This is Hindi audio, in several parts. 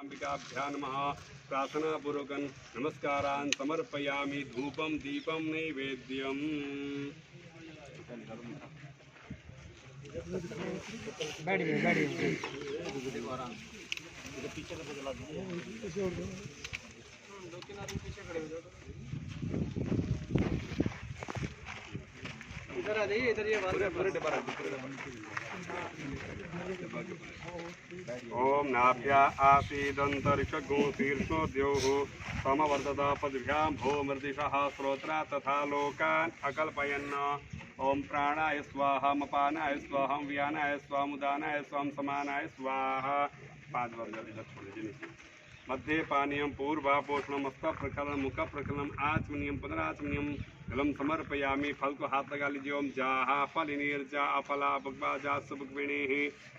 गणेशाम्बिकाभ्यां नमः प्रार्थनापूर्वकं नमस्कारान् समर्पयामि धूपं दीपं नैवेद्यम् इधर आ जाइए, इधर ये पूरे डब्बा ओम नाभ्या आसीदन्तरिक्षगो शीर्षो द्योः समवर्तत पद्भ्यां भो मृदिशः श्रोत्रा तथा लोकान् अकल्पयन् ओम प्राणाय स्वाहा मपानाय स्वाहा व्यानाय स्वाहा उदानाय स्वाहा समानाय स्वाहा 5 बार जल्दी छोड़ दीजिए मध्ये पानीयं पूर्वापोषणं हस्तप्रखलनं मुखप्रखलनं आचमनीयं पुनराचमनीयं जलं समर्पयामि फल को हाथ लगा लीजिए ओम जाहा फलिनीर्जा अफला भगवाजा सुभग्विणीः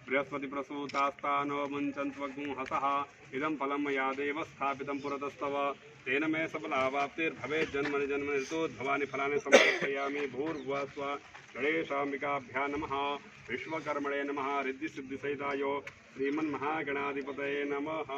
बृहस्पति प्रसूतास्तानो मुञ्चन्त्वग्ं हसः इदं फलं मया देव स्थापितं पुरतस्तव तेन मे सफलावाप्तिर्भवेत् जन्मनि जन्मनि ऋतोद्भवानि फलानि समर्पयामि भूर्भुवः स्वः गणेशाम्बिकाभ्यां नमः विश्वकर्मणे नमः रिद्धिसिद्धिसहिताय श्रीमन्महागणाधिपतये नमः।